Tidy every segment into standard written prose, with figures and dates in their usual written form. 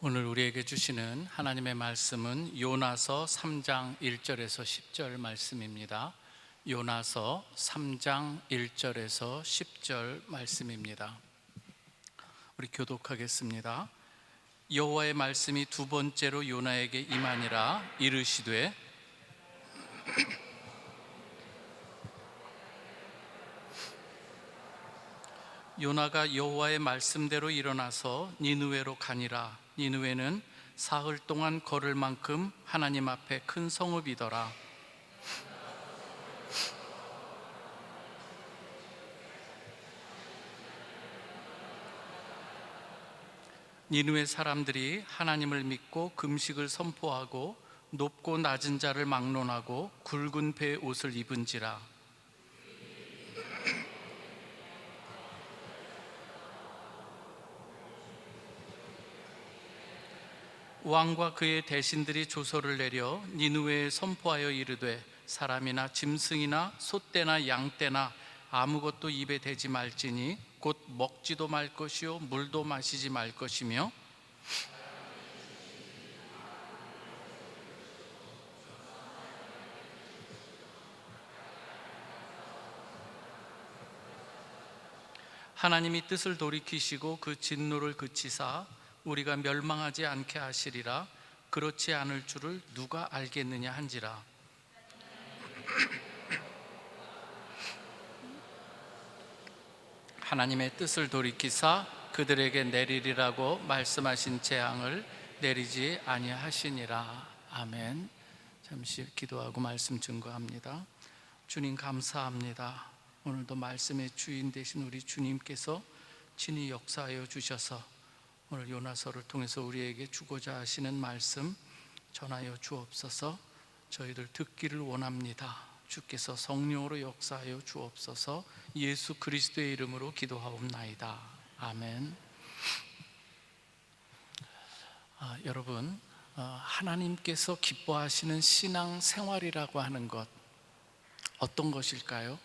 오늘 우리에게 주시는 하나님의 말씀은 요나서 3장 1절에서 10절 말씀입니다. 요나서 3장 1절에서 10절 말씀입니다. 우리 교독하겠습니다. 여호와의 말씀이 두 번째로 요나에게 임하니라. 이르시되 요나가 여호와의 말씀대로 일어나서 니느웨로 가니라. 니느웨는 사흘 동안 걸을 만큼 하나님 앞에 큰 성읍이더라. 니느웨 사람들이 하나님을 믿고 금식을 선포하고 높고 낮은 자를 막론하고 굵은 배의 옷을 입은지라. 왕과 그의 대신들이 조서를 내려 니느웨에 선포하여 이르되 사람이나 짐승이나 소떼나 양떼나 아무것도 입에 대지 말지니 곧 먹지도 말 것이요 물도 마시지 말 것이며 하나님이 뜻을 돌이키시고 그 진노를 그치사 우리가 멸망하지 않게 하시리라. 그렇지 않을 줄을 누가 알겠느냐 한지라. 하나님의 뜻을 돌이키사 그들에게 내리리라고 말씀하신 재앙을 내리지 아니하시니라. 아멘. 잠시 기도하고 말씀 증거합니다. 주님 감사합니다. 오늘도 말씀의 주인 되신 우리 주님께서 친히 역사하여 주셔서 오늘 요나서를 통해서 우리에게 주고자 하시는 말씀 전하여 주옵소서. 저희들 듣기를 원합니다. 주께서 성령으로 역사하여 주옵소서. 예수 그리스도의 이름으로 기도하옵나이다. 아멘. 여러분, 하나님께서 기뻐하시는 신앙 생활이라고 하는 것 어떤 것일까요?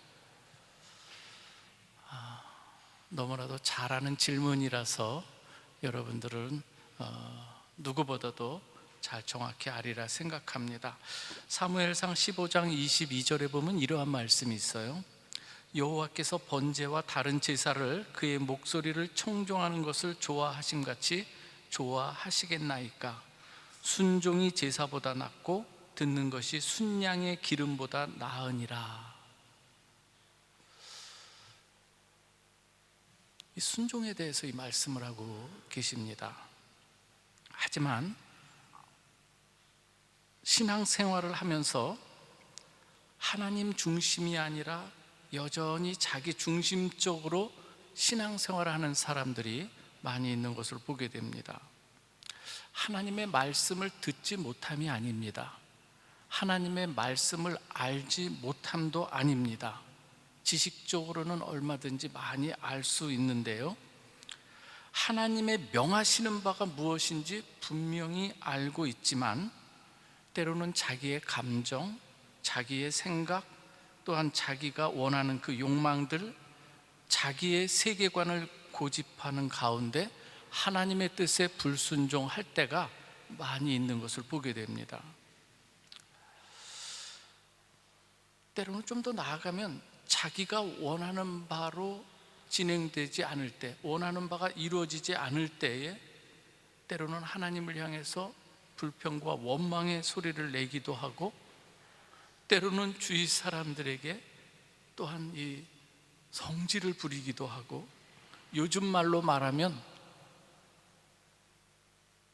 너무나도 잘 아는 질문이라서 여러분들은 누구보다도 잘 정확히 아리라 생각합니다. 사무엘상 15장 22절에 보면 이러한 말씀이 있어요. 여호와께서 번제와 다른 제사를 그의 목소리를 청종하는 것을 좋아하심같이 좋아하시겠나이까. 순종이 제사보다 낫고 듣는 것이 순양의 기름보다 나으니라. 이 순종에 대해서 이 말씀을 하고 계십니다. 하지만 신앙생활을 하면서 하나님 중심이 아니라 여전히 자기 중심적으로 신앙생활을 하는 사람들이 많이 있는 것을 보게 됩니다. 하나님의 말씀을 듣지 못함이 아닙니다. 하나님의 말씀을 알지 못함도 아닙니다. 지식적으로는 얼마든지 많이 알 수 있는데요, 하나님의 명하시는 바가 무엇인지 분명히 알고 있지만 때로는 자기의 감정, 자기의 생각, 또한 자기가 원하는 그 욕망들, 자기의 세계관을 고집하는 가운데 하나님의 뜻에 불순종할 때가 많이 있는 것을 보게 됩니다. 때로는 좀 더 나아가면 자기가 원하는 바로 진행되지 않을 때, 원하는 바가 이루어지지 않을 때에 때로는 하나님을 향해서 불평과 원망의 소리를 내기도 하고, 때로는 주위 사람들에게 또한 이 성질을 부리기도 하고, 요즘 말로 말하면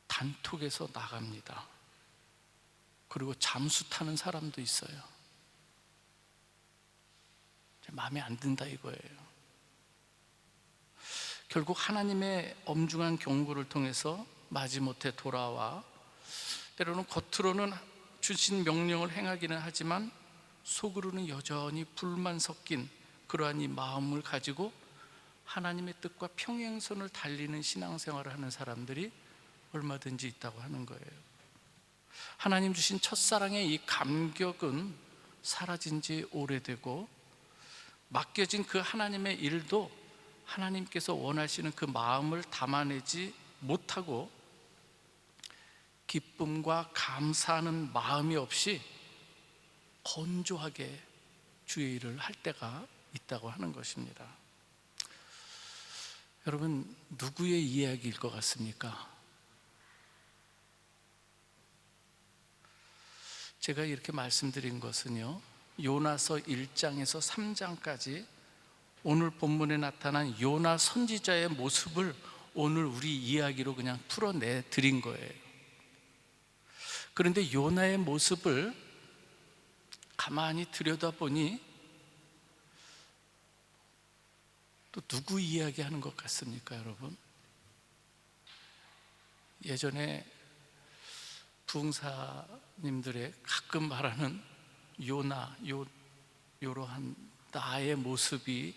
단톡에서 나갑니다. 그리고 잠수 타는 사람도 있어요. 마음에 안 든다 이거예요. 결국 하나님의 엄중한 경고를 통해서 마지못해 돌아와 때로는 겉으로는 주신 명령을 행하기는 하지만 속으로는 여전히 불만 섞인 그러한 이 마음을 가지고 하나님의 뜻과 평행선을 달리는 신앙생활을 하는 사람들이 얼마든지 있다고 하는 거예요. 하나님 주신 첫사랑의 이 감격은 사라진 지 오래되고, 맡겨진 그 하나님의 일도 하나님께서 원하시는 그 마음을 담아내지 못하고 기쁨과 감사하는 마음이 없이 건조하게 주의 일을 할 때가 있다고 하는 것입니다. 여러분, 누구의 이야기일 것 같습니까? 제가 이렇게 말씀드린 것은요, 요나서 1장에서 3장까지 오늘 본문에 나타난 요나 선지자의 모습을 오늘 우리 이야기로 그냥 풀어내 드린 거예요. 그런데 요나의 모습을 가만히 들여다보니 또 누구 이야기하는 것 같습니까, 여러분? 예전에 부흥사님들의 가끔 말하는 요나, 요러한 나의 모습이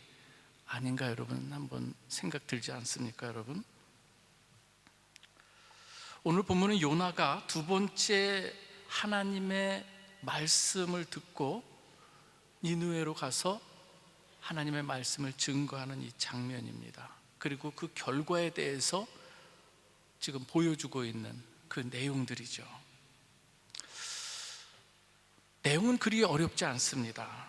아닌가, 여러분? 한번 생각 들지 않습니까, 여러분? 오늘 본문은 요나가 두 번째 하나님의 말씀을 듣고 니느웨로 가서 하나님의 말씀을 증거하는 이 장면입니다. 그리고 그 결과에 대해서 지금 보여주고 있는 그 내용들이죠. 내용은 그리 어렵지 않습니다.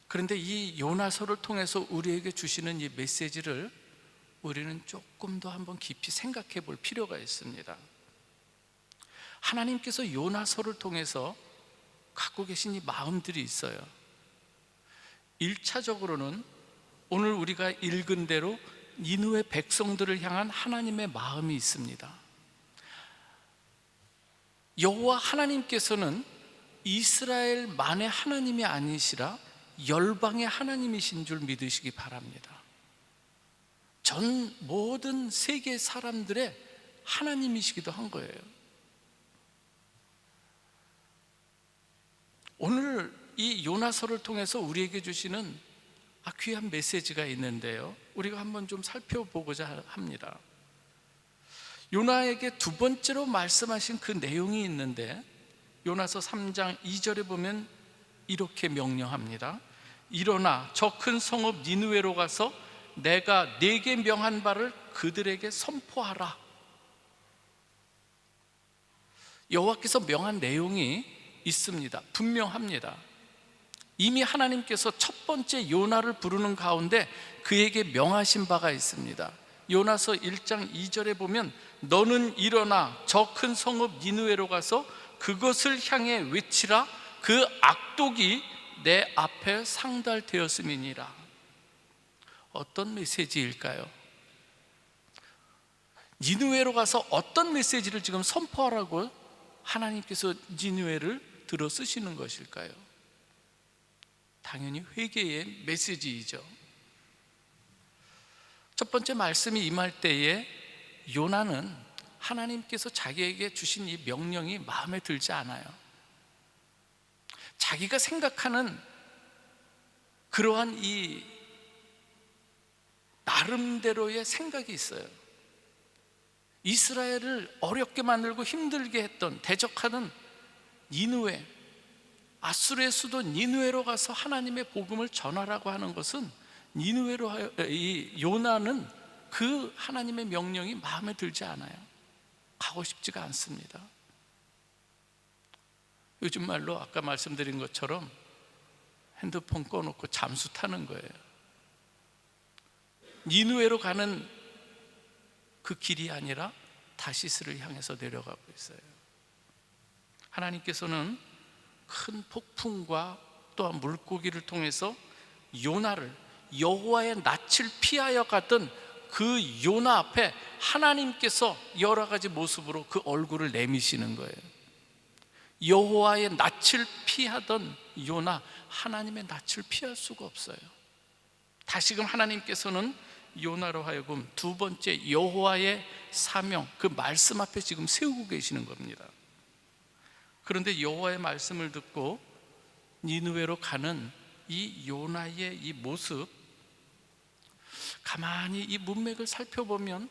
그런데 이 요나서를 통해서 우리에게 주시는 이 메시지를 우리는 조금 더 한번 깊이 생각해 볼 필요가 있습니다. 하나님께서 요나서를 통해서 갖고 계신 이 마음들이 있어요. 1차적으로는 오늘 우리가 읽은 대로 니느웨 백성들을 향한 하나님의 마음이 있습니다. 여호와 하나님께서는 이스라엘만의 하나님이 아니시라 열방의 하나님이신 줄 믿으시기 바랍니다. 전 모든 세계 사람들의 하나님이시기도 한 거예요. 오늘 이 요나서를 통해서 우리에게 주시는 귀한 메시지가 있는데요, 우리가 한번 좀 살펴보고자 합니다. 요나에게 두 번째로 말씀하신 그 내용이 있는데, 요나서 3장 2절에 보면 이렇게 명령합니다. 일어나 저 큰 성읍 니느웨로 가서 내가 네게 명한 바를 그들에게 선포하라. 여호와께서 명한 내용이 있습니다. 분명합니다. 이미 하나님께서 첫 번째 요나를 부르는 가운데 그에게 명하신 바가 있습니다. 요나서 1장 2절에 보면 너는 일어나 저 큰 성읍 니느웨로 가서 그것을 향해 외치라. 그 악독이 내 앞에 상달되었음이니라. 어떤 메시지일까요? 니느웨로 가서 어떤 메시지를 지금 선포하라고 하나님께서 니느웨를 들어 쓰시는 것일까요? 당연히 회개의 메시지이죠. 첫 번째 말씀이 임할 때에 요나는 하나님께서 자기에게 주신 이 명령이 마음에 들지 않아요. 자기가 생각하는 그러한 이 나름대로의 생각이 있어요. 이스라엘을 어렵게 만들고 힘들게 했던 대적하는 니느웨, 아수르의 수도 니느웨로 가서 하나님의 복음을 전하라고 하는 것은 이 요나는 그 하나님의 명령이 마음에 들지 않아요. 가고 싶지가 않습니다. 요즘 말로 아까 말씀드린 것처럼 핸드폰 꺼놓고 잠수 타는 거예요. 니느웨로 가는 그 길이 아니라 다시스를 향해서 내려가고 있어요. 하나님께서는 큰 폭풍과 또한 물고기를 통해서 요나를 여호와의 낯을 피하여 갔던 그 요나 앞에 하나님께서 여러 가지 모습으로 그 얼굴을 내미시는 거예요. 여호와의 낯을 피하던 요나, 하나님의 낯을 피할 수가 없어요. 다시금 하나님께서는 요나로 하여금 두 번째 여호와의 사명, 그 말씀 앞에 지금 세우고 계시는 겁니다. 그런데 여호와의 말씀을 듣고 니느웨로 가는 이 요나의 이 모습, 가만히 이 문맥을 살펴보면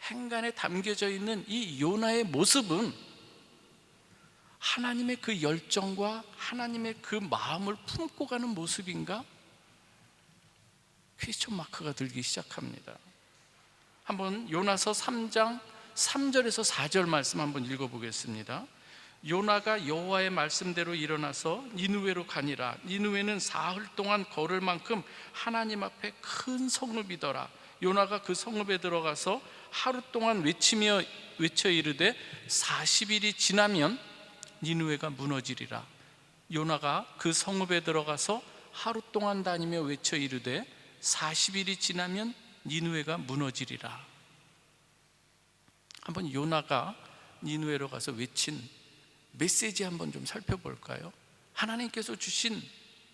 행간에 담겨져 있는 이 요나의 모습은 하나님의 그 열정과 하나님의 그 마음을 품고 가는 모습인가? 퀘스천 마크가 들기 시작합니다. 한번 요나서 3장 3절에서 4절 말씀 한번 읽어보겠습니다. 요나가 여호와의 말씀대로 일어나서 니느웨로 가니라. 니느웨는 사흘 동안 걸을 만큼 하나님 앞에 큰 성읍이더라. 요나가 그 성읍에 들어가서 하루 동안 외쳐 이르되 40일이 지나면 니느웨가 무너지리라. 요나가 그 성읍에 들어가서 하루 동안 다니며 외쳐 이르되 40일이 지나면 니느웨가 무너지리라. 한번 요나가 니느웨로 가서 외친 메시지 한번 좀 살펴볼까요? 하나님께서 주신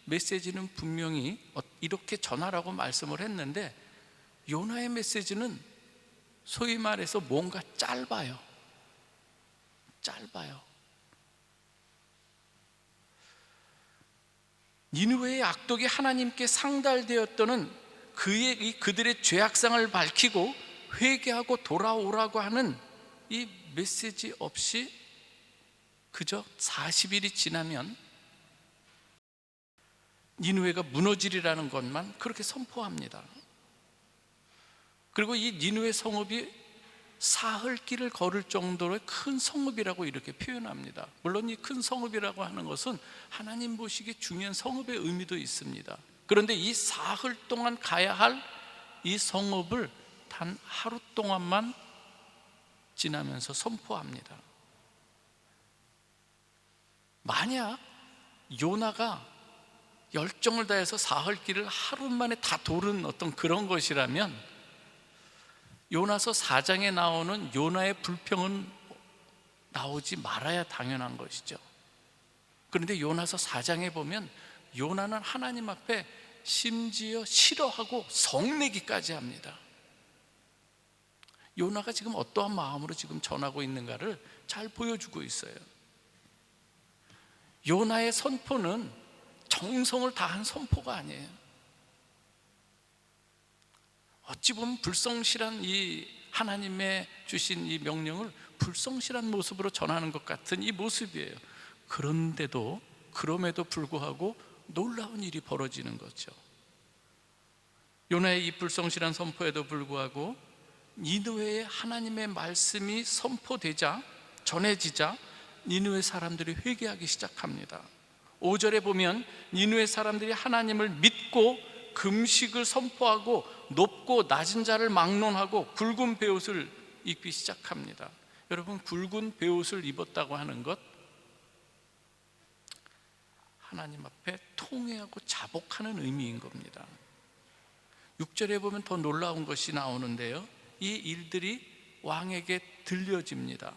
메시지는 분명히 이렇게 전하라고 말씀을 했는데, 요나의 메시지는 소위 말해서 뭔가 짧아요. 니느웨의 악독이 하나님께 상달되었더는 그들의 죄악상을 밝히고 회개하고 돌아오라고 하는 이 메시지 없이 그저 40일이 지나면 니느웨가 무너지리라는 것만 그렇게 선포합니다. 그리고 이 니느웨 성읍이 사흘길을 걸을 정도의 큰 성읍이라고 이렇게 표현합니다. 물론 이 큰 성읍이라고 하는 것은 하나님 보시기에 중요한 성읍의 의미도 있습니다. 그런데 이 사흘 동안 가야 할 이 성읍을 단 하루 동안만 지나면서 선포합니다. 만약 요나가 열정을 다해서 사흘길을 하루 만에 다 도는 어떤 그런 것이라면 요나서 4장에 나오는 요나의 불평은 나오지 말아야 당연한 것이죠. 그런데 요나서 4장에 보면 요나는 하나님 앞에 심지어 싫어하고 성내기까지 합니다. 요나가 지금 어떠한 마음으로 지금 전하고 있는가를 잘 보여주고 있어요. 요나의 선포는 정성을 다한 선포가 아니에요. 어찌 보면 불성실한 이 하나님의 주신 이 명령을 불성실한 모습으로 전하는 것 같은 이 모습이에요. 그럼에도 불구하고 놀라운 일이 벌어지는 거죠. 요나의 이 불성실한 선포에도 불구하고 니느웨의 하나님의 말씀이 선포되자, 전해지자 니느웨 사람들이 회개하기 시작합니다. 5절에 보면 니느웨 사람들이 하나님을 믿고 금식을 선포하고 높고 낮은 자를 막론하고 굵은 베옷을 입기 시작합니다. 여러분, 굵은 베옷을 입었다고 하는 것, 하나님 앞에 통회하고 자복하는 의미인 겁니다. 6절에 보면 더 놀라운 것이 나오는데요, 이 일들이 왕에게 들려집니다.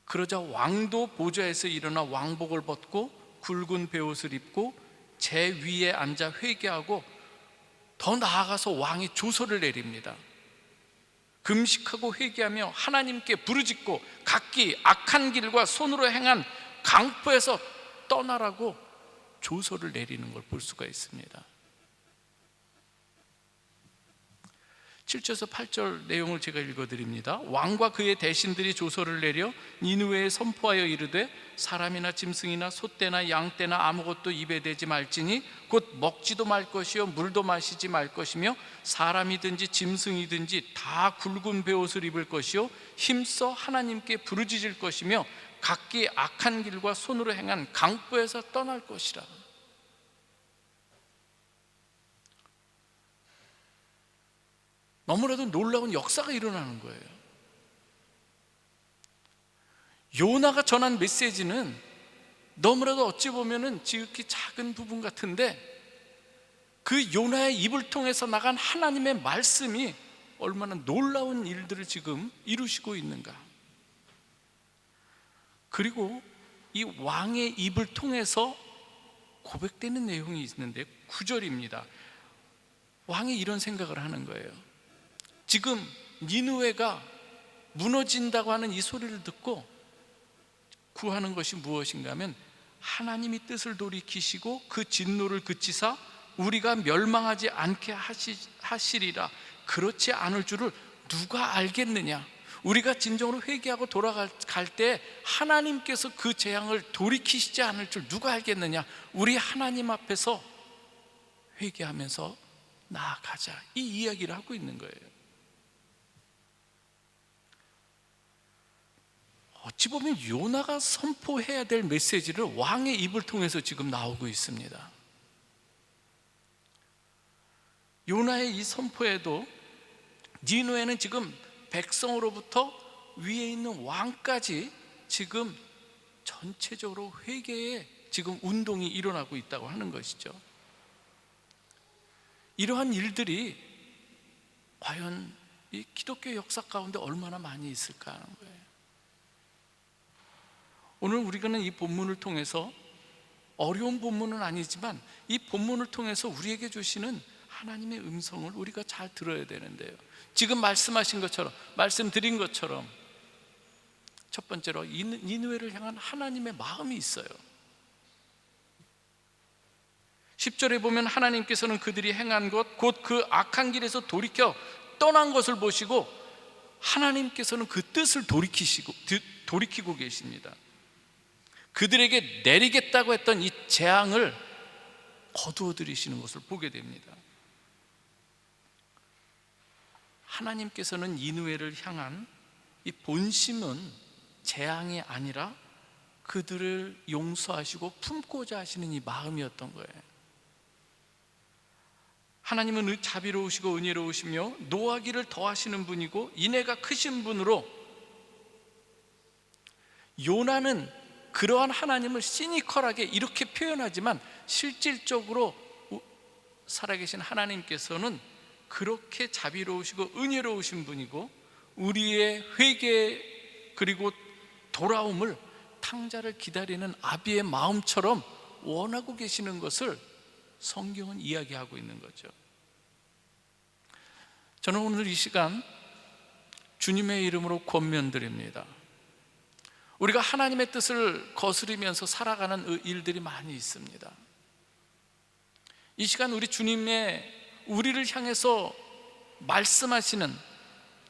그러자 왕도 보좌에서 일어나 왕복을 벗고 굵은 베옷을 입고 제 위에 앉아 회개하고 더 나아가서 왕이 조서를 내립니다. 금식하고 회개하며 하나님께 부르짖고 각기 악한 길과 손으로 행한 강포에서 떠나라고 조서를 내리는 걸 볼 수가 있습니다. 7절에서 8절 내용을 제가 읽어드립니다. 왕과 그의 대신들이 조서를 내려 니느웨에 선포하여 이르되 사람이나 짐승이나 소떼나 양떼나 아무것도 입에 대지 말지니 곧 먹지도 말 것이요 물도 마시지 말 것이며 사람이든지 짐승이든지 다 굵은 베옷을 입을 것이요 힘써 하나님께 부르짖을 것이며 각기 악한 길과 손으로 행한 강포에서 떠날 것이라. 너무나도 놀라운 역사가 일어나는 거예요. 요나가 전한 메시지는 너무나도 어찌 보면은 지극히 작은 부분 같은데, 그 요나의 입을 통해서 나간 하나님의 말씀이 얼마나 놀라운 일들을 지금 이루시고 있는가. 그리고 이 왕의 입을 통해서 고백되는 내용이 있는데 9절입니다. 왕이 이런 생각을 하는 거예요. 지금 니느웨가 무너진다고 하는 이 소리를 듣고 구하는 것이 무엇인가 하면, 하나님이 뜻을 돌이키시고 그 진노를 그치사 우리가 멸망하지 않게 하시리라. 그렇지 않을 줄을 누가 알겠느냐. 우리가 진정으로 회개하고 돌아갈 때 하나님께서 그 재앙을 돌이키시지 않을 줄 누가 알겠느냐. 우리 하나님 앞에서 회개하면서 나아가자, 이 이야기를 하고 있는 거예요. 지금 보면 요나가 선포해야 될 메시지를 왕의 입을 통해서 지금 나오고 있습니다. 요나의 이 선포에도 니느웨는 지금 백성으로부터 위에 있는 왕까지 지금 전체적으로 회개의 지금 운동이 일어나고 있다고 하는 것이죠. 이러한 일들이 과연 이 기독교 역사 가운데 얼마나 많이 있을까 하는 거예요. 오늘 우리가는 이 본문을 통해서, 어려운 본문은 아니지만 이 본문을 통해서 우리에게 주시는 하나님의 음성을 우리가 잘 들어야 되는데요, 지금 말씀하신 것처럼, 말씀드린 것처럼 첫 번째로 니느웨를 향한 하나님의 마음이 있어요. 10절에 보면 하나님께서는 그들이 행한 것, 곧 그 악한 길에서 돌이켜 떠난 것을 보시고 하나님께서는 그 뜻을 돌이키고 계십니다. 그들에게 내리겠다고 했던 이 재앙을 거두어 들이시는 것을 보게 됩니다. 하나님께서는 니느웨를 향한 이 본심은 재앙이 아니라 그들을 용서하시고 품고자 하시는 이 마음이었던 거예요. 하나님은 자비로우시고 은혜로우시며 노하기를 더하시는 분이고 인애가 크신 분으로, 요나는 그러한 하나님을 시니컬하게 이렇게 표현하지만 실질적으로 살아계신 하나님께서는 그렇게 자비로우시고 은혜로우신 분이고 우리의 회개 그리고 돌아옴을 탕자를 기다리는 아비의 마음처럼 원하고 계시는 것을 성경은 이야기하고 있는 거죠. 저는 오늘 이 시간 주님의 이름으로 권면드립니다. 우리가 하나님의 뜻을 거스르면서 살아가는 일들이 많이 있습니다. 이 시간 우리 주님의 우리를 향해서 말씀하시는,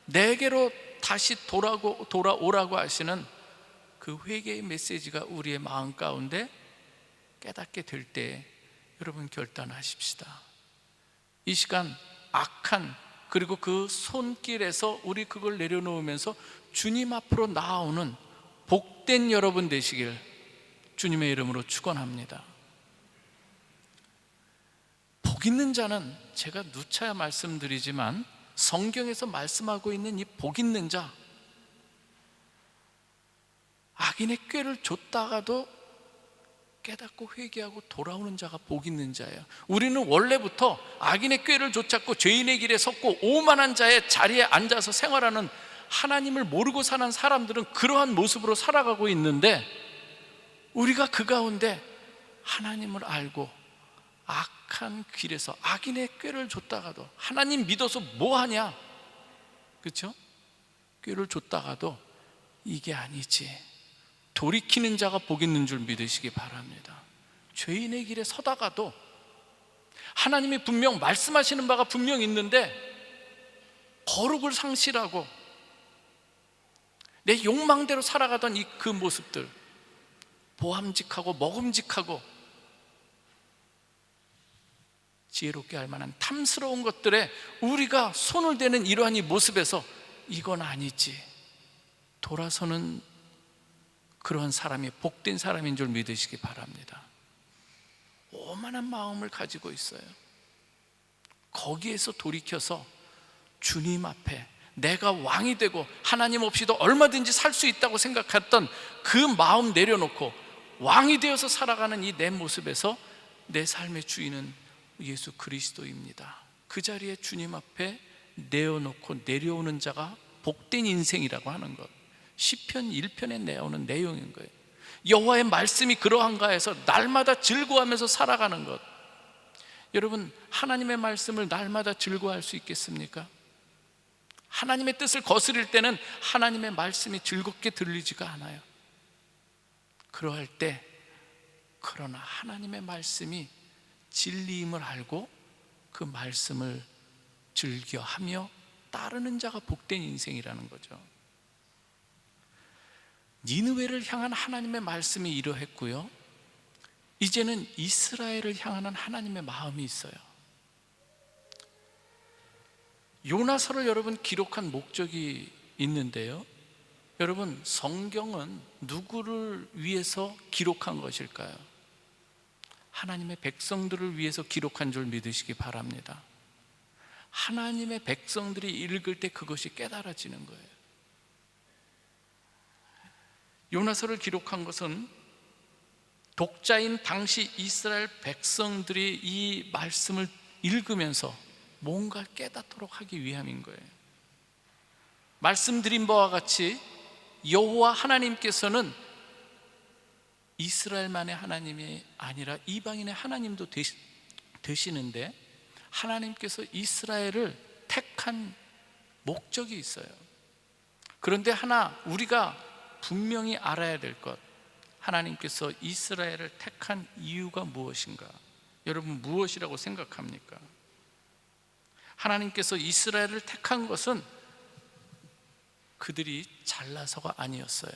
내게로 다시 돌아오라고 하시는 그 회개의 메시지가 우리의 마음 가운데 깨닫게 될 때 여러분 결단하십시다. 이 시간 악한, 그리고 그 손길에서 우리 그걸 내려놓으면서 주님 앞으로 나아오는 복된 여러분 되시길 주님의 이름으로 축원합니다. 복 있는 자는, 제가 누차 말씀드리지만 성경에서 말씀하고 있는 이 복 있는 자, 악인의 꾀를 줬다가도 깨닫고 회개하고 돌아오는 자가 복 있는 자예요. 우리는 원래부터 악인의 꾀를 쫓았고 죄인의 길에 섰고 오만한 자의 자리에 앉아서 생활하는, 하나님을 모르고 사는 사람들은 그러한 모습으로 살아가고 있는데, 우리가 그 가운데 하나님을 알고 악한 길에서 악인의 꾀를 줬다가도, 하나님 믿어서 뭐하냐, 그렇죠? 꾀를 줬다가도 이게 아니지, 돌이키는 자가 복 있는 줄 믿으시기 바랍니다. 죄인의 길에 서다가도 하나님이 분명 말씀하시는 바가 분명 있는데 거룩을 상실하고 내 욕망대로 살아가던 그 모습들, 보암직하고 먹음직하고 지혜롭게 할 만한 탐스러운 것들에 우리가 손을 대는 이러한 이 모습에서 이건 아니지, 돌아서는 그런 사람이 복된 사람인 줄 믿으시기 바랍니다. 오만한 마음을 가지고 있어요. 거기에서 돌이켜서 주님 앞에 내가 왕이 되고 하나님 없이도 얼마든지 살 수 있다고 생각했던 그 마음 내려놓고 왕이 되어서 살아가는 이 내 모습에서 내 삶의 주인은 예수 그리스도입니다. 그 자리에 주님 앞에 내어놓고 내려오는 자가 복된 인생이라고 하는 것, 시편 1편에 내오는 내용인 거예요. 여호와의 말씀이 그러한가 해서 날마다 즐거워하면서 살아가는 것. 여러분, 하나님의 말씀을 날마다 즐거워할 수 있겠습니까? 하나님의 뜻을 거스릴 때는 하나님의 말씀이 즐겁게 들리지가 않아요. 그러할 때, 그러나 하나님의 말씀이 진리임을 알고 그 말씀을 즐겨하며 따르는 자가 복된 인생이라는 거죠. 니느웨를 향한 하나님의 말씀이 이러했고요, 이제는 이스라엘을 향하는 하나님의 마음이 있어요. 요나서를 여러분 기록한 목적이 있는데요, 여러분, 성경은 누구를 위해서 기록한 것일까요? 하나님의 백성들을 위해서 기록한 줄 믿으시기 바랍니다. 하나님의 백성들이 읽을 때 그것이 깨달아지는 거예요. 요나서를 기록한 것은 독자인 당시 이스라엘 백성들이 이 말씀을 읽으면서 뭔가 깨닫도록 하기 위함인 거예요. 말씀드린 바와 같이 여호와 하나님께서는 이스라엘만의 하나님이 아니라 이방인의 하나님도 되시는데, 하나님께서 이스라엘을 택한 목적이 있어요. 그런데 하나 우리가 분명히 알아야 될 것, 하나님께서 이스라엘을 택한 이유가 무엇인가? 여러분, 무엇이라고 생각합니까? 하나님께서 이스라엘을 택한 것은 그들이 잘나서가 아니었어요.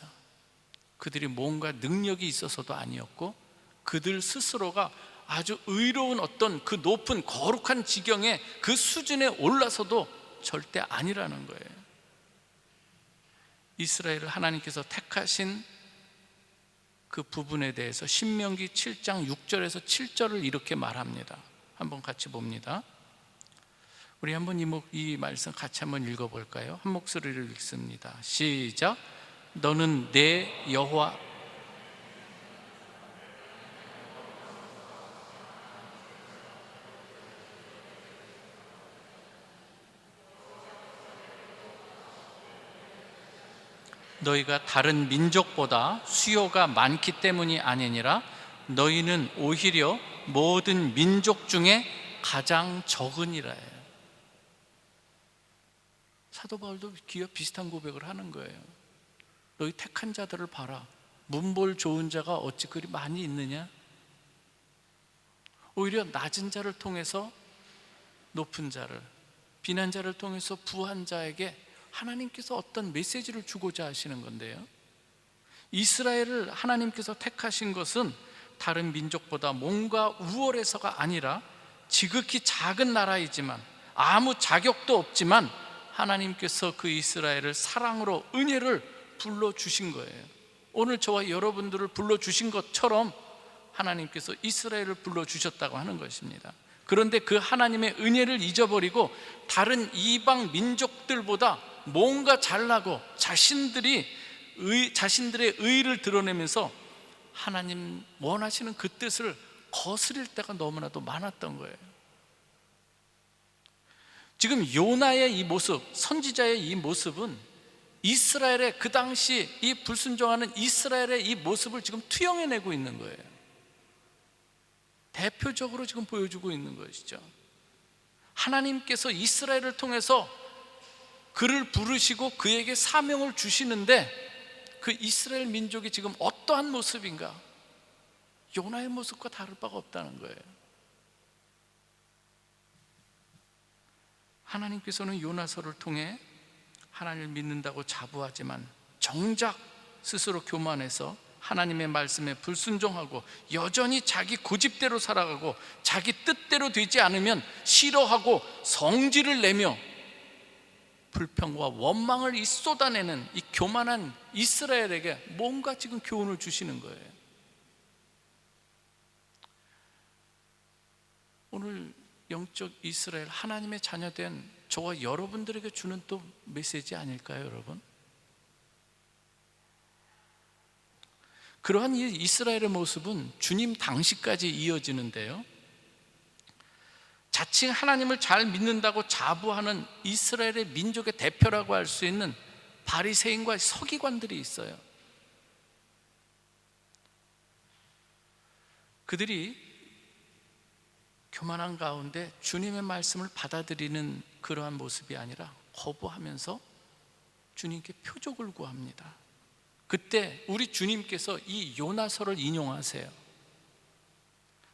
그들이 뭔가 능력이 있어서도 아니었고, 그들 스스로가 아주 의로운 어떤 그 높은 거룩한 지경에 그 수준에 올라서도 절대 아니라는 거예요. 이스라엘을 하나님께서 택하신 그 부분에 대해서 신명기 7장 6절에서 7절을 이렇게 말합니다. 한번 같이 봅니다. 우리 한번 이 말씀 같이 한번 읽어볼까요? 한 목소리를 읽습니다. 시작. 너는 내 여호와 너희가 다른 민족보다 수요가 많기 때문이 아니니라. 너희는 오히려 모든 민족 중에 가장 적으니라. 사도 바울도 기와 비슷한 고백을 하는 거예요. 너희 택한 자들을 봐라. 문벌 좋은 자가 어찌 그리 많이 있느냐? 오히려 낮은 자를 통해서 높은 자를, 비난 자를 통해서 부한 자에게 하나님께서 어떤 메시지를 주고자 하시는 건데요, 이스라엘을 하나님께서 택하신 것은 다른 민족보다 뭔가 우월해서가 아니라 지극히 작은 나라이지만, 아무 자격도 없지만 하나님께서 그 이스라엘을 사랑으로 은혜를 불러주신 거예요. 오늘 저와 여러분들을 불러주신 것처럼 하나님께서 이스라엘을 불러주셨다고 하는 것입니다. 그런데 그 하나님의 은혜를 잊어버리고 다른 이방 민족들보다 뭔가 잘나고 자신들의 의를 드러내면서 하나님 원하시는 그 뜻을 거스릴 때가 너무나도 많았던 거예요. 지금 요나의 이 모습, 선지자의 이 모습은 이스라엘의 그 당시 이 불순종하는 이스라엘의 이 모습을 지금 투영해내고 있는 거예요. 대표적으로 지금 보여주고 있는 것이죠. 하나님께서 이스라엘을 통해서 그를 부르시고 그에게 사명을 주시는데, 그 이스라엘 민족이 지금 어떠한 모습인가? 요나의 모습과 다를 바가 없다는 거예요. 하나님께서는 요나서를 통해 하나님을 믿는다고 자부하지만 정작 스스로 교만해서 하나님의 말씀에 불순종하고 여전히 자기 고집대로 살아가고 자기 뜻대로 되지 않으면 싫어하고 성질을 내며 불평과 원망을 쏟아내는 이 교만한 이스라엘에게 뭔가 지금 교훈을 주시는 거예요. 오늘 영적 이스라엘, 하나님의 자녀된 저와 여러분들에게 주는 또 메시지 아닐까요, 여러분? 그러한 이 이스라엘의 모습은 주님 당시까지 이어지는데요, 자칭 하나님을 잘 믿는다고 자부하는 이스라엘의 민족의 대표라고 할 수 있는 바리새인과 서기관들이 있어요. 그들이 교만한 가운데 주님의 말씀을 받아들이는 그러한 모습이 아니라 거부하면서 주님께 표적을 구합니다. 그때 우리 주님께서 이 요나서를 인용하세요.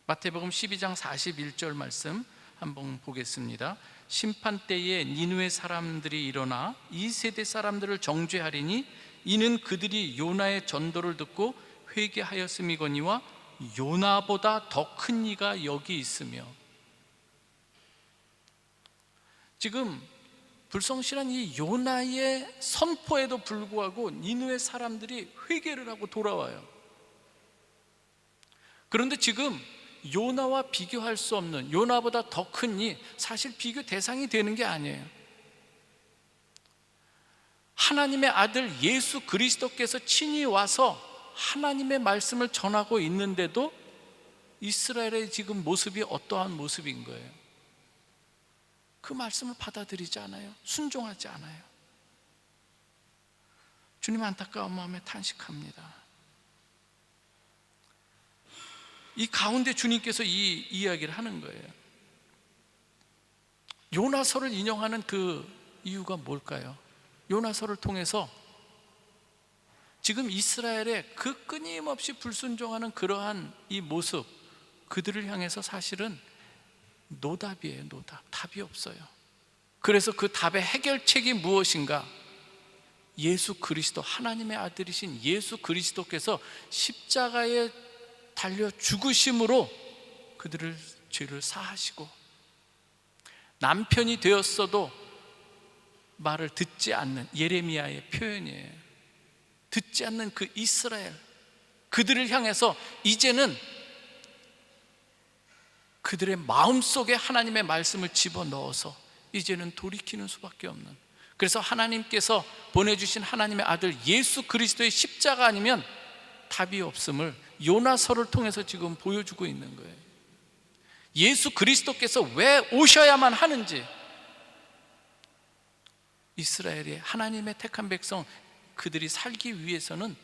마태복음 12장 41절 말씀 한번 보겠습니다. 심판 때에 니느웨 사람들이 일어나 이 세대 사람들을 정죄하리니 이는 그들이 요나의 전도를 듣고 회개하였음이거니와 요나보다 더 큰 이가 여기 있으며. 지금 불성실한 이 요나의 선포에도 불구하고 니느웨 사람들이 회개를 하고 돌아와요. 그런데 지금 요나와 비교할 수 없는, 요나보다 더 큰 이, 사실 비교 대상이 되는 게 아니에요. 하나님의 아들 예수 그리스도께서 친히 와서 하나님의 말씀을 전하고 있는데도 이스라엘의 지금 모습이 어떠한 모습인 거예요. 그 말씀을 받아들이지 않아요. 순종하지 않아요. 주님, 안타까운 마음에 탄식합니다. 이 가운데 주님께서 이 이야기를 하는 거예요. 요나서를 인용하는 그 이유가 뭘까요? 요나서를 통해서 지금 이스라엘의 그 끊임없이 불순종하는 그러한 이 모습, 그들을 향해서 사실은 노답이에요. 노답. 답이 없어요. 그래서 그 답의 해결책이 무엇인가? 예수 그리스도, 하나님의 아들이신 예수 그리스도께서 십자가에 달려 죽으심으로 그들을 죄를 사하시고, 남편이 되었어도 말을 듣지 않는, 예레미야의 표현이에요. 듣지 않는 그 이스라엘, 그들을 향해서 이제는 그들의 마음속에 하나님의 말씀을 집어넣어서 이제는 돌이키는 수밖에 없는, 그래서 하나님께서 보내주신 하나님의 아들 예수 그리스도의 십자가 아니면 답이 없음을 요나서를 통해서 지금 보여주고 있는 거예요. 예수 그리스도께서 왜 오셔야만 하는지, 이스라엘의 하나님의 택한 백성, 그들이 살기 위해서는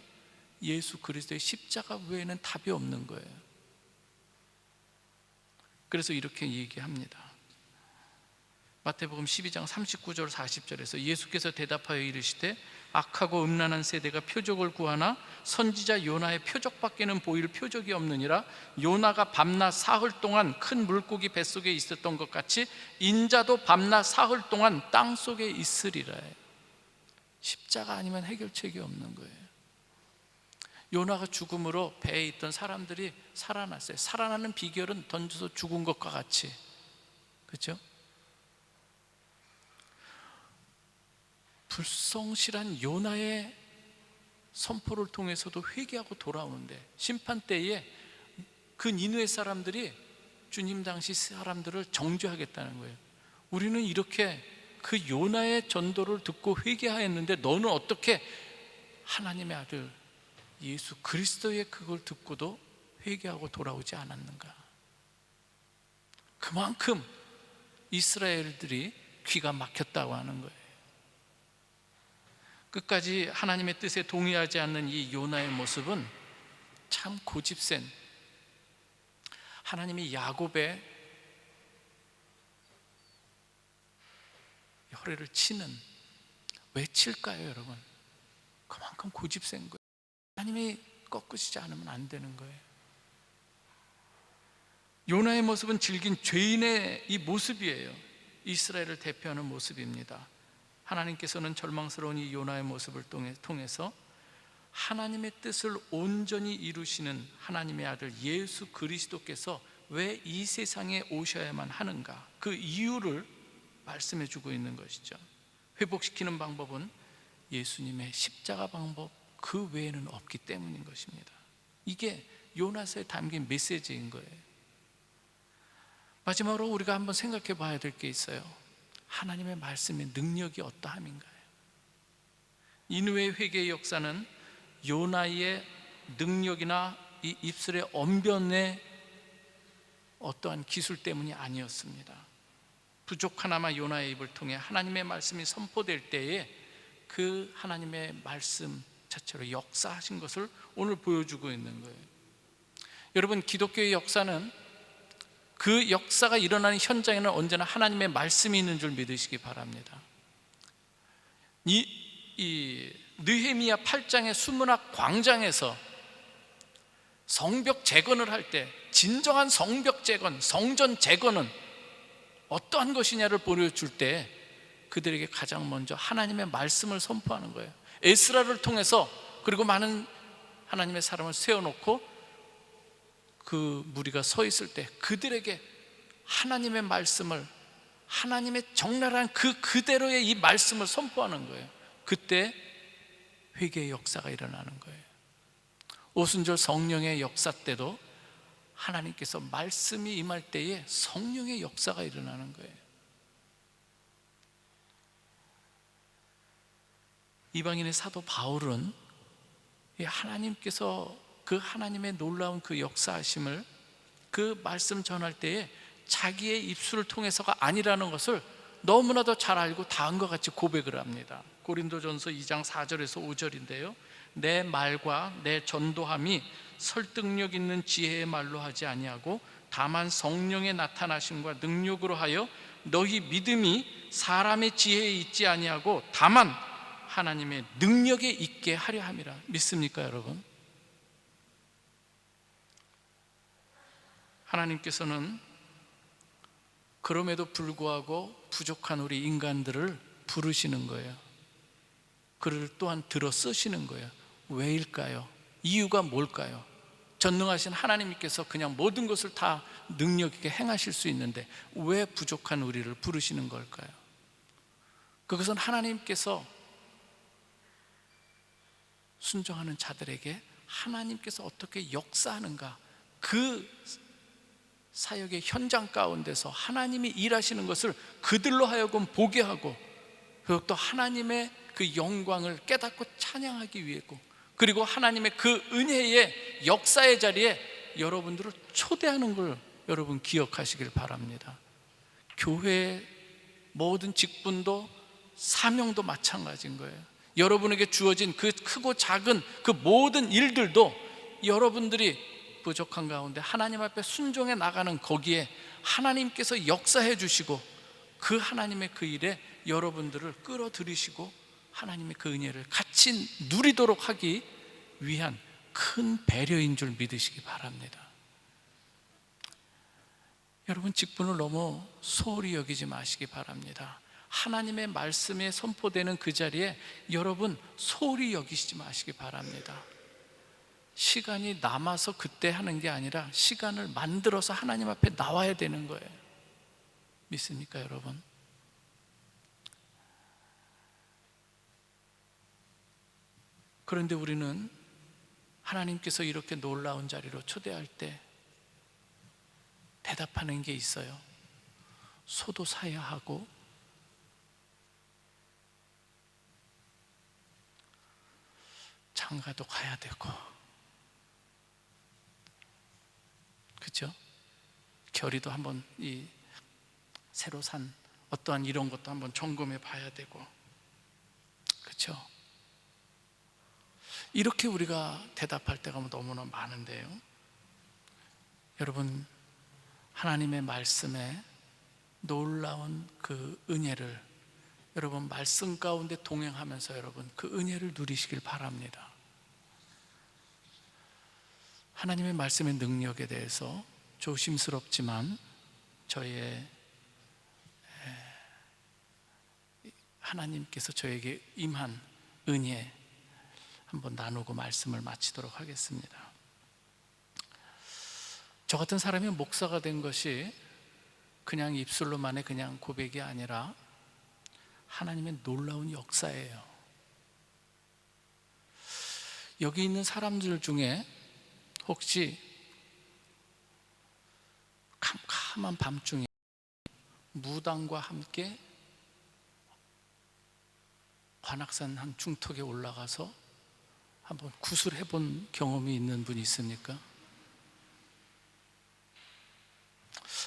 예수 그리스도의 십자가 외에는 답이 없는 거예요. 그래서 이렇게 얘기합니다. 마태복음 12장 39절 40절에서 예수께서 대답하여 이르시되 악하고 음란한 세대가 표적을 구하나 선지자 요나의 표적밖에는 보일 표적이 없느니라. 요나가 밤낮 사흘 동안 큰 물고기 뱃속에 있었던 것 같이 인자도 밤낮 사흘 동안 땅속에 있으리라. 십자가 아니면 해결책이 없는 거예요. 요나가 죽음으로 배에 있던 사람들이 살아났어요. 살아나는 비결은 던져서 죽은 것과 같이, 그렇죠? 불성실한 요나의 선포를 통해서도 회개하고 돌아오는데, 심판 때에 그 니느웨 사람들이 주님 당시 사람들을 정죄하겠다는 거예요. 우리는 이렇게 그 요나의 전도를 듣고 회개하였는데 너는 어떻게 하나님의 아들 예수 그리스도의 그걸 듣고도 회개하고 돌아오지 않았는가? 그만큼 이스라엘들이 귀가 막혔다고 하는 거예요. 끝까지 하나님의 뜻에 동의하지 않는 이 요나의 모습은 참 고집센, 하나님이 야곱의 혈애를 치는, 왜 칠까요 여러분? 그만큼 고집센 거예요. 하나님이 꺾으시지 않으면 안 되는 거예요. 요나의 모습은 질긴 죄인의 이 모습이에요. 이스라엘을 대표하는 모습입니다. 하나님께서는 절망스러운 이 요나의 모습을 통해서 하나님의 뜻을 온전히 이루시는 하나님의 아들 예수 그리스도께서 왜 이 세상에 오셔야만 하는가, 그 이유를 말씀해 주고 있는 것이죠. 회복시키는 방법은 예수님의 십자가 방법 그 외에는 없기 때문인 것입니다. 이게 요나서에 담긴 메시지인 거예요. 마지막으로 우리가 한번 생각해 봐야 될 게 있어요. 하나님의 말씀의 능력이 어떠함인가요? 니느웨 회개의 역사는 요나의 능력이나 이 입술의 언변의 어떠한 기술 때문이 아니었습니다. 부족하나마 요나의 입을 통해 하나님의 말씀이 선포될 때에 그 하나님의 말씀 자체로 역사하신 것을 오늘 보여주고 있는 거예요. 여러분, 기독교의 역사는, 그 역사가 일어나는 현장에는 언제나 하나님의 말씀이 있는 줄 믿으시기 바랍니다. 이 느헤미야 8장의 수문학 광장에서 성벽 재건을 할 때 진정한 성벽 재건, 성전 재건은 어떠한 것이냐를 보여줄 때 그들에게 가장 먼저 하나님의 말씀을 선포하는 거예요. 에스라를 통해서, 그리고 많은 하나님의 사람을 세워놓고 그 무리가 서 있을 때 그들에게 하나님의 말씀을 하나님의 적나라한 그 그대로의 이 말씀을 선포하는 거예요. 그때 회개의 역사가 일어나는 거예요. 오순절 성령의 역사 때도 하나님께서 말씀이 임할 때에 성령의 역사가 일어나는 거예요. 이방인의 사도 바울은 하나님께서 그 하나님의 놀라운 그 역사하심을 그 말씀 전할 때에 자기의 입술을 통해서가 아니라는 것을 너무나도 잘 알고 다음과 같이 고백을 합니다. 고린도전서 2장 4절에서 5절인데요, 내 말과 내 전도함이 설득력 있는 지혜의 말로 하지 아니하고 다만 성령의 나타나심과 능력으로 하여 너희 믿음이 사람의 지혜에 있지 아니하고 다만 하나님의 능력에 있게 하려 함이라. 믿습니까 여러분? 하나님께서는 그럼에도 불구하고 부족한 우리 인간들을 부르시는 거예요. 그를 또한 들어 쓰시는 거예요. 왜일까요? 이유가 뭘까요? 전능하신 하나님께서 그냥 모든 것을 다 능력 있게 행하실 수 있는데 왜 부족한 우리를 부르시는 걸까요? 그것은 하나님께서 순종하는 자들에게 하나님께서 어떻게 역사하는가, 그 사역의 현장 가운데서 하나님이 일하시는 것을 그들로 하여금 보게 하고, 그리고 또 하나님의 그 영광을 깨닫고 찬양하기 위해고, 그리고 하나님의 그 은혜의 역사의 자리에 여러분들을 초대하는 걸 여러분 기억하시길 바랍니다. 교회의 모든 직분도 사명도 마찬가지인 거예요. 여러분에게 주어진 그 크고 작은 그 모든 일들도 여러분들이 부족한 가운데 하나님 앞에 순종해 나가는 거기에 하나님께서 역사해 주시고 그 하나님의 그 일에 여러분들을 끌어들이시고 하나님의 그 은혜를 같이 누리도록 하기 위한 큰 배려인 줄 믿으시기 바랍니다. 여러분, 직분을 너무 소홀히 여기지 마시기 바랍니다. 하나님의 말씀에 선포되는 그 자리에 여러분 소홀히 여기시지 마시기 바랍니다. 시간이 남아서 그때 하는 게 아니라 시간을 만들어서 하나님 앞에 나와야 되는 거예요. 믿습니까 여러분? 그런데 우리는 하나님께서 이렇게 놀라운 자리로 초대할 때 대답하는 게 있어요. 소도 사야 하고 장가도 가야 되고, 그렇죠? 결의도 한번 이 새로 산 어떠한 이런 것도 한번 점검해 봐야 되고, 그렇죠? 이렇게 우리가 대답할 때가 너무나 많은데요, 여러분, 하나님의 말씀에 놀라운 그 은혜를 여러분 말씀 가운데 동행하면서 여러분 그 은혜를 누리시길 바랍니다. 하나님의 말씀의 능력에 대해서 조심스럽지만 저의 하나님께서 저에게 임한 은혜 한번 나누고 말씀을 마치도록 하겠습니다. 저 같은 사람이 목사가 된 것이 그냥 입술로만의 그냥 고백이 아니라 하나님의 놀라운 역사예요. 여기 있는 사람들 중에 혹시 캄캄한 밤중에 무당과 함께 관악산 한 중턱에 올라가서 한번 구슬해 본 경험이 있는 분이 있습니까?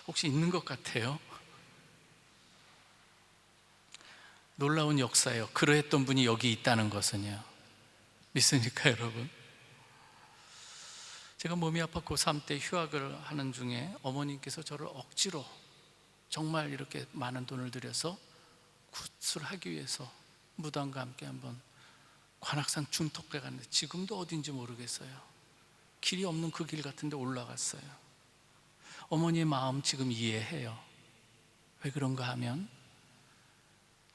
혹시 있는 것 같아요. 놀라운 역사예요. 그러했던 분이 여기 있다는 것은요. 믿습니까 여러분? 제가 몸이 아파 고3 때 휴학을 하는 중에 어머님께서 저를 억지로 정말 이렇게 많은 돈을 들여서 구슬하기 위해서 무당과 함께 한번 관악산 중턱에 갔는데 지금도 어딘지 모르겠어요. 길이 없는 그 길 같은데 올라갔어요. 어머니의 마음 지금 이해해요. 왜 그런가 하면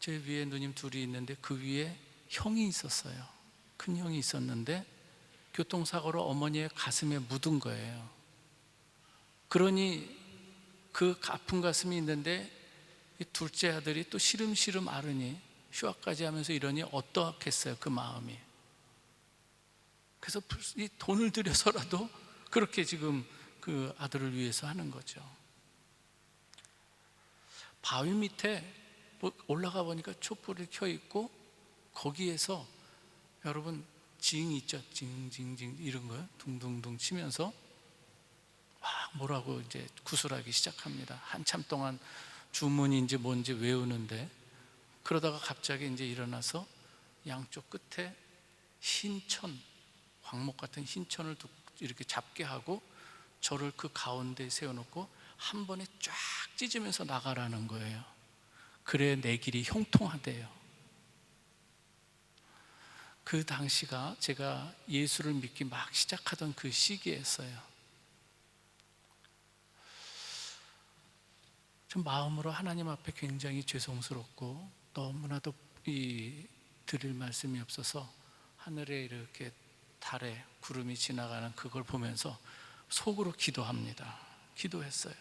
제 위에 누님 둘이 있는데 그 위에 형이 있었어요. 큰 형이 있었는데 교통사고로 어머니의 가슴에 묻은 거예요. 그러니 그 아픈 가슴이 있는데 이 둘째 아들이 또 시름시름 앓으니 휴학까지 하면서 이러니 어떠했겠어요, 그 마음이. 그래서 이 돈을 들여서라도 그렇게 지금 그 아들을 위해서 하는 거죠. 바위 밑에 올라가 보니까 촛불이 켜 있고 거기에서 여러분 징 있죠, 징징징 이런 거요, 둥둥둥 치면서 막 뭐라고 이제 구슬하기 시작합니다. 한참 동안 주문인지 뭔지 외우는데, 그러다가 갑자기 이제 일어나서 양쪽 끝에 흰 천, 광목 같은 흰 천을 이렇게 잡게 하고 저를 그 가운데에 세워놓고 한 번에 쫙 찢으면서 나가라는 거예요. 그래 내 길이 형통하대요. 그 당시가 제가 예수를 믿기 막 시작하던 그 시기였어요. 좀 마음으로 하나님 앞에 굉장히 죄송스럽고 너무나도 드릴 말씀이 없어서 하늘에 이렇게 달에 구름이 지나가는 그걸 보면서 속으로 기도했어요.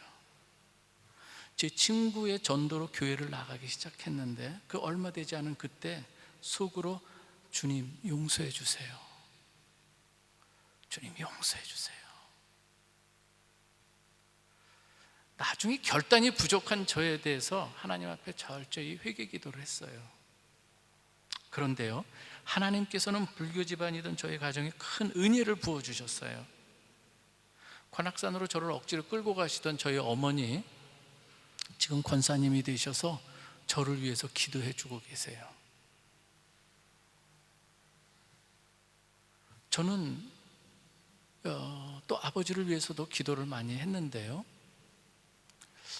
제 친구의 전도로 교회를 나가기 시작했는데 그 얼마 되지 않은 그때 속으로 주님 용서해 주세요. 주님 용서해 주세요. 나중에 결단이 부족한 저에 대해서 하나님 앞에 철저히 회개 기도를 했어요. 그런데요, 하나님께서는 불교 집안이던 저희 가정에 큰 은혜를 부어주셨어요. 관악산으로 저를 억지로 끌고 가시던 저희 어머니, 지금 권사님이 되셔서 저를 위해서 기도해 주고 계세요. 저는 또 아버지를 위해서도 기도를 많이 했는데요,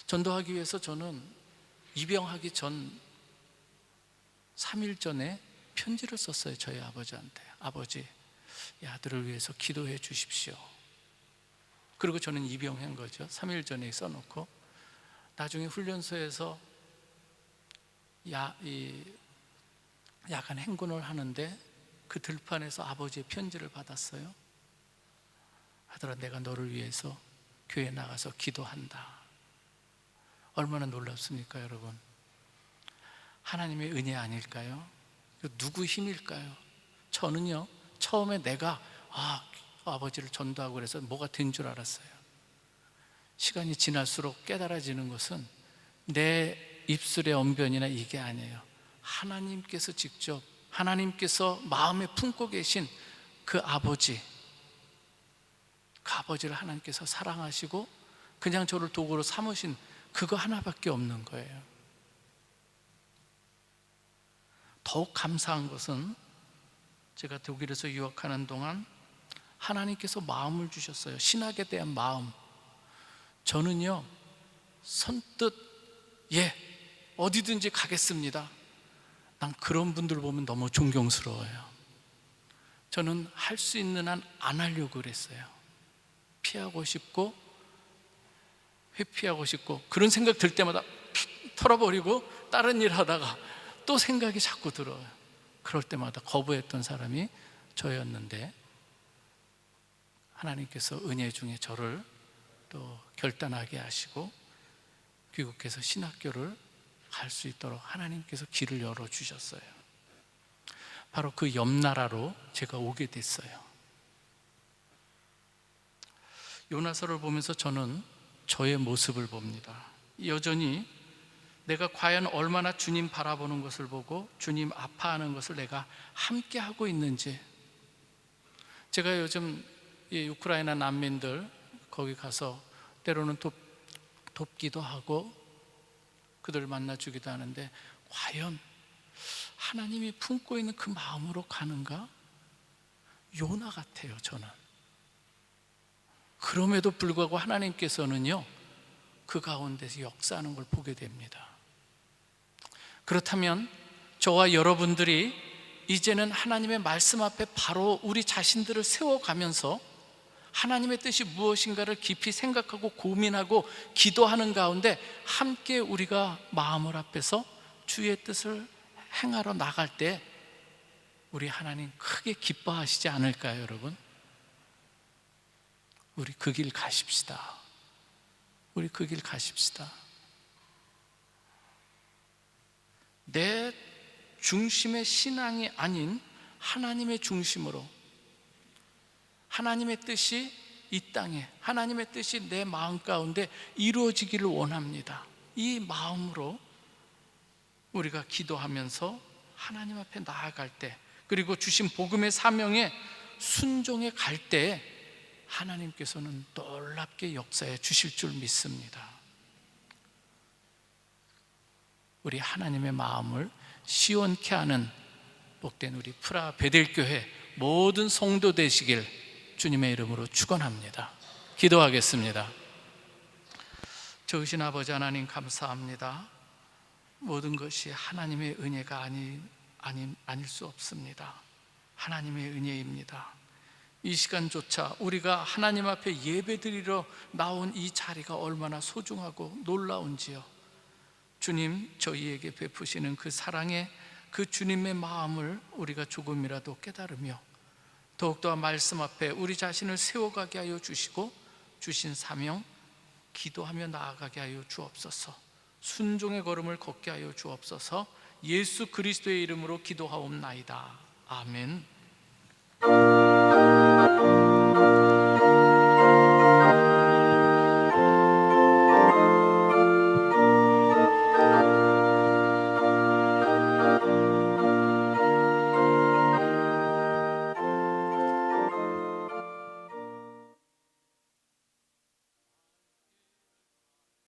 전도하기 위해서 저는 입영하기 전 3일 전에 편지를 썼어요. 저희 아버지한테. 아버지, 이 아들을 위해서 기도해 주십시오. 그리고 저는 입영한 거죠. 3일 전에 써놓고 나중에 훈련소에서 야간 행군을 하는데 그 들판에서 아버지의 편지를 받았어요. 아들아, 내가 너를 위해서 교회 나가서 기도한다. 얼마나 놀랍습니까, 여러분? 하나님의 은혜 아닐까요? 누구 힘일까요? 저는요, 처음에 내가 아버지를 전도하고 그래서 뭐가 된 줄 알았어요. 시간이 지날수록 깨달아지는 것은 내 입술의 언변이나 이게 아니에요. 하나님께서 직접, 하나님께서 마음에 품고 계신 그 아버지를 하나님께서 사랑하시고 그냥 저를 도구로 삼으신 그거 하나밖에 없는 거예요. 더욱 감사한 것은 제가 독일에서 유학하는 동안 하나님께서 마음을 주셨어요. 신학에 대한 마음. 저는요, 선뜻 어디든지 가겠습니다. 난 그런 분들 보면 너무 존경스러워요. 저는 할 수 있는 한 안 하려고 그랬어요. 피하고 싶고 회피하고 싶고 그런 생각 들 때마다 털어버리고 다른 일 하다가 또 생각이 자꾸 들어요. 그럴 때마다 거부했던 사람이 저였는데 하나님께서 은혜 중에 저를 또 결단하게 하시고 귀국해서 신학교를 갈 수 있도록 하나님께서 길을 열어주셨어요. 바로 그 옆 나라로 제가 오게 됐어요. 요나서를 보면서 저는 저의 모습을 봅니다. 여전히 내가 과연 얼마나 주님 바라보는 것을 보고 주님 아파하는 것을 내가 함께 하고 있는지. 제가 요즘 이 우크라이나 난민들 거기 가서 때로는 돕기도 하고 그들을 만나주기도 하는데 과연 하나님이 품고 있는 그 마음으로 가는가? 요나 같아요, 저는. 그럼에도 불구하고 하나님께서는요, 그 가운데서 역사하는 걸 보게 됩니다. 그렇다면 저와 여러분들이 이제는 하나님의 말씀 앞에 바로 우리 자신들을 세워가면서 하나님의 뜻이 무엇인가를 깊이 생각하고 고민하고 기도하는 가운데 함께 우리가 마음을 합해서 주의 뜻을 행하러 나갈 때 우리 하나님 크게 기뻐하시지 않을까요, 여러분? 우리 그 길 가십시다. 우리 그 길 가십시다. 내 중심의 신앙이 아닌 하나님의 중심으로, 하나님의 뜻이 이 땅에, 하나님의 뜻이 내 마음 가운데 이루어지기를 원합니다. 이 마음으로 우리가 기도하면서 하나님 앞에 나아갈 때, 그리고 주신 복음의 사명에 순종해 갈 때 하나님께서는 놀랍게 역사해 주실 줄 믿습니다. 우리 하나님의 마음을 시원케 하는 복된 우리 프라 베델교회 모든 성도 되시길 주님의 이름으로 축원합니다. 기도하겠습니다. 좋으신 아버지 하나님, 감사합니다. 모든 것이 하나님의 은혜가 아닐 수 없습니다. 하나님의 은혜입니다. 이 시간조차 우리가 하나님 앞에 예배드리러 나온 이 자리가 얼마나 소중하고 놀라운지요. 주님, 저희에게 베푸시는 그 사랑의 그 주님의 마음을 우리가 조금이라도 깨달으며 더욱더 말씀 앞에 우리 자신을 세워가게 하여 주시고, 주신 사명 기도하며 나아가게 하여 주옵소서. 순종의 걸음을 걷게 하여 주옵소서. 예수 그리스도의 이름으로 기도하옵나이다. 아멘.